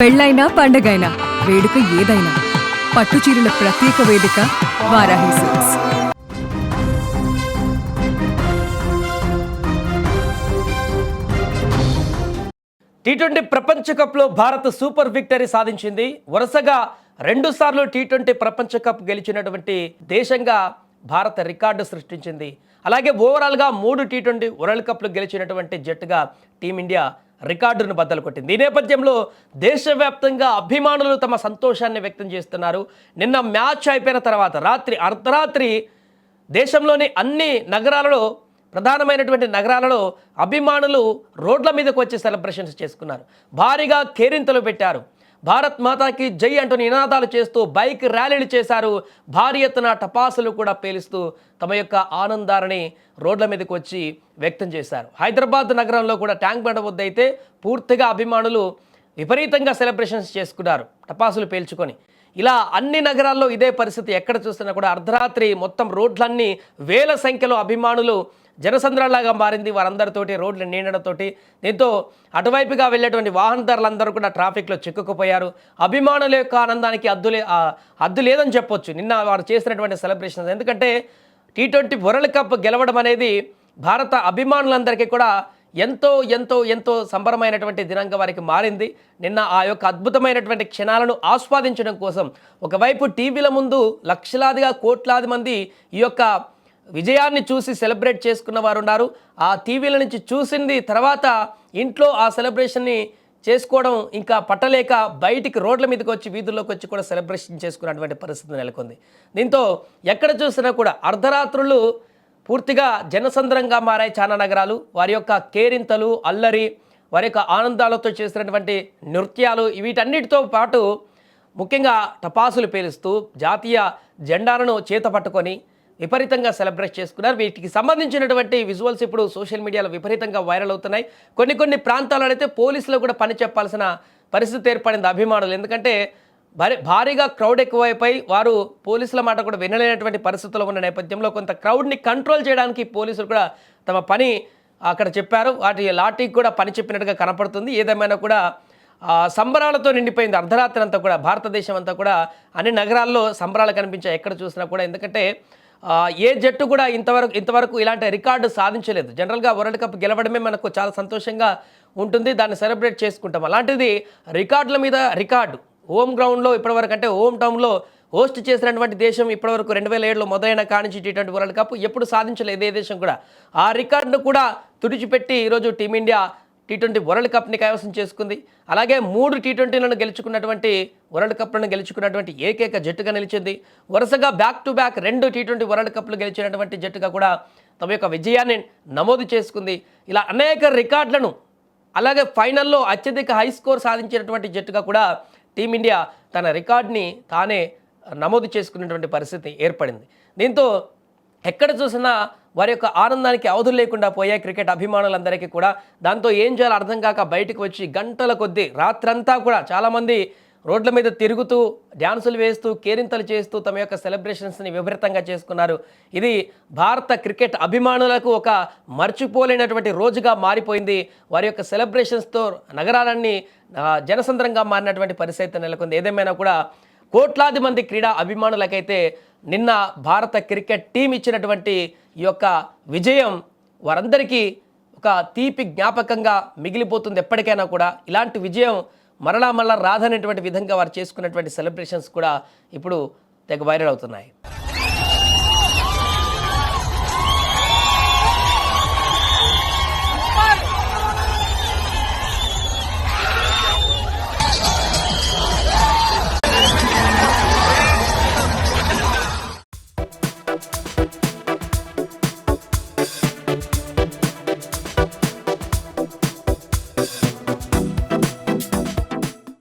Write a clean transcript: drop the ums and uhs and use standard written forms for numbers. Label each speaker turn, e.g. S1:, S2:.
S1: పెళ్ళైనా పండగైనా వేడుక ఏదైనా పట్టుచీరల ప్రత్యేక వేదిక వారాహి సిల్క్స్.
S2: టీ20 ప్రపంచ కప్లో భారత్ సూపర్ విక్టరీ సాధించింది. వరుసగా 2 సార్లు టీ20 ప్రపంచ కప్ గెలిచినటువంటి దేశంగా భారత్ రికార్డు సృష్టించింది. అలాగే ఓవరాల్గా 3 టీ20 వరల్డ్ కప్లు గెలిచినటువంటి జట్టుగా టీమిండియా రికార్డును బద్దలు కొట్టింది. ఈ నేపథ్యంలో దేశవ్యాప్తంగా అభిమానులు తమ సంతోషాన్ని వ్యక్తం చేస్తున్నారు. నిన్న మ్యాచ్ అయిపోయిన తర్వాత అర్ధరాత్రి దేశంలోని అన్ని నగరాలలో, ప్రధానమైనటువంటి నగరాలలో అభిమానులు రోడ్ల మీదకు వచ్చి సెలబ్రేషన్స్ చేసుకున్నారు. భారీగా కేరింతలు పెట్టారు. భారత్ మాతాకి జై అంటూ నినాదాలు చేస్తూ బైక్ ర్యాలీలు చేశారు. భారీ ఎత్తున టపాసులు కూడా పేలుస్తూ తమ యొక్క ఆనందాన్ని రోడ్ల మీదకి వచ్చి వ్యక్తం చేశారు. హైదరాబాద్ నగరంలో కూడా ట్యాంక్ బండ వద్ద అయితే పూర్తిగా అభిమానులు విపరీతంగా సెలబ్రేషన్స్ చేసుకున్నారు టపాసులు పేల్చుకొని. ఇలా అన్ని నగరాల్లో ఇదే పరిస్థితి. ఎక్కడ చూస్తున్నా కూడా అర్ధరాత్రి మొత్తం రోడ్లన్నీ వేల సంఖ్యలో అభిమానులు జనసంద్రాలాగా మారింది. వారందరితోటి రోడ్లు నిండడంతోటి దీంతో అటువైపుగా వెళ్ళేటువంటి వాహనదారులందరూ కూడా ట్రాఫిక్లో చిక్కుకుపోయారు. అభిమానుల యొక్క ఆనందానికి హద్దు లేదని చెప్పొచ్చు నిన్న వారు చేసినటువంటి సెలబ్రేషన్స్. ఎందుకంటే టీ20 వరల్డ్ కప్ గెలవడం అనేది భారత అభిమానులందరికీ కూడా ఎంతో ఎంతో ఎంతో సంబరమైనటువంటి దినంగా వారికి మారింది. నిన్న ఆ యొక్క అద్భుతమైనటువంటి క్షణాలను ఆస్వాదించడం కోసం ఒకవైపు టీవీల ముందు లక్షలాదిగా కోట్లాది మంది ఈ యొక్క విజయాన్ని చూసి సెలబ్రేట్ చేసుకున్న వారు ఉన్నారు. ఆ టీవీల నుంచి చూసింది తర్వాత ఇంట్లో ఆ సెలబ్రేషన్ని చేసుకోవడం ఇంకా పట్టలేక బయటికి రోడ్ల మీదకి వచ్చి వీధుల్లోకి వచ్చి కూడా సెలబ్రేషన్ చేసుకున్నటువంటి పరిస్థితి నెలకొంది. దీంతో ఎక్కడ చూసినా కూడా అర్ధరాత్రులు పూర్తిగా జనసంద్రంగా మారాయి చాలా నగరాలు. వారి యొక్క కేరింతలు, అల్లరి, వారి యొక్క ఆనందాలతో చేసినటువంటి నృత్యాలు, వీటన్నిటితో పాటు ముఖ్యంగా టపాసులు పేలుస్తూ జాతీయ జెండాలను చేత పట్టుకొని విపరీతంగా సెలబ్రేట్ చేసుకున్నారు. వీటికి సంబంధించినటువంటి విజువల్స్ ఇప్పుడు సోషల్ మీడియాలో విపరీతంగా వైరల్ అవుతున్నాయి. కొన్ని ప్రాంతాల్లో అయితే పోలీసులు కూడా పని చెప్పాల్సిన పరిస్థితి ఏర్పడింది అభిమానులు. ఎందుకంటే భారీగా క్రౌడ్ ఎక్కువైపోయి వారు పోలీసుల మాట కూడా వినలేనటువంటి పరిస్థితుల్లో ఉన్న నేపథ్యంలో కొంత క్రౌడ్ని కంట్రోల్ చేయడానికి పోలీసులు కూడా తమ పని అక్కడ చెప్పారు. వాటి లాఠీకి కూడా పని చెప్పినట్టుగా కనపడుతుంది. ఏదేమైనా కూడా సంబరాలతో నిండిపోయింది అర్ధరాత్రి అంతా కూడా. భారతదేశం అంతా కూడా అన్ని నగరాల్లో సంబరాలు కనిపించాయి ఎక్కడ చూసినా కూడా. ఎందుకంటే ఏ జట్టు కూడా ఇంతవరకు ఇలాంటి రికార్డు సాధించలేదు. జనరల్గా వరల్డ్ కప్ గెలవడమే మనకు చాలా సంతోషంగా ఉంటుంది, దాన్ని సెలబ్రేట్ చేసుకుంటాం. అలాంటిది రికార్డుల మీద రికార్డు. హోమ్ గ్రౌండ్లో ఇప్పటివరకు, అంటే హోమ్ టౌన్లో హోస్ట్ చేసినటువంటి దేశం ఇప్పటివరకు 2007లో మొదలైన కానించి టీ20 వరల్డ్ కప్ ఎప్పుడు సాధించలేదు ఏ దేశం కూడా. ఆ రికార్డును కూడా తుడిచిపెట్టి ఈరోజు టీమిండియా టీ20 వరల్డ్ కప్ని కైవసం చేసుకుంది. అలాగే 3 టీ20లను గెలుచుకున్నటువంటి వరల్డ్ కప్లను గెలుచుకున్నటువంటి ఏకైక జట్టుగా నిలిచింది. వరుసగా బ్యాక్ టు బ్యాక్ 2 టీ20 వరల్డ్ కప్లు గెలిచినటువంటి జట్టుగా కూడా తమ యొక్క విజయాన్ని నమోదు చేసుకుంది. ఇలా అనేక రికార్డులను, అలాగే ఫైనల్లో అత్యధిక హై స్కోర్ సాధించినటువంటి జట్టుగా కూడా టీమిండియా తన రికార్డ్ని తానే నమోదు చేసుకున్నటువంటి పరిస్థితి ఏర్పడింది. దీంతో ఎక్కడ చూసినా వారి యొక్క ఆనందానికి అవధులు లేకుండా పోయాయి క్రికెట్ అభిమానులందరికీ కూడా. దాంతో ఏం చేయాలో అర్థం కాక బయటకు వచ్చి గంటల కొద్దీ రాత్రంతా కూడా చాలామంది రోడ్ల మీద తిరుగుతూ, డ్యాన్సులు వేస్తూ, కేరింతలు చేస్తూ తమ యొక్క సెలబ్రేషన్స్ని విపరీతంగా చేసుకున్నారు. ఇది భారత క్రికెట్ అభిమానులకు ఒక మర్చిపోలేనటువంటి రోజుగా మారిపోయింది. వారి యొక్క సెలబ్రేషన్స్తో నగరాలన్నీ జనసంద్రంగా మారినటువంటి పరిస్థితి నెలకొంది. ఏదేమైనా కూడా కోట్లాది మంది క్రీడా అభిమానులకైతే నిన్న భారత క్రికెట్ టీం ఇచ్చినటువంటి ఈ యొక్క విజయం వారందరికీ ఒక తీపి జ్ఞాపకంగా మిగిలిపోతుంది ఎప్పటికైనా కూడా. ఇలాంటి విజయం మరలా రాదనేటువంటి విధంగా వారు చేసుకున్నటువంటి సెలబ్రేషన్స్ కూడా ఇప్పుడు తెగ వైరల్ అవుతున్నాయి.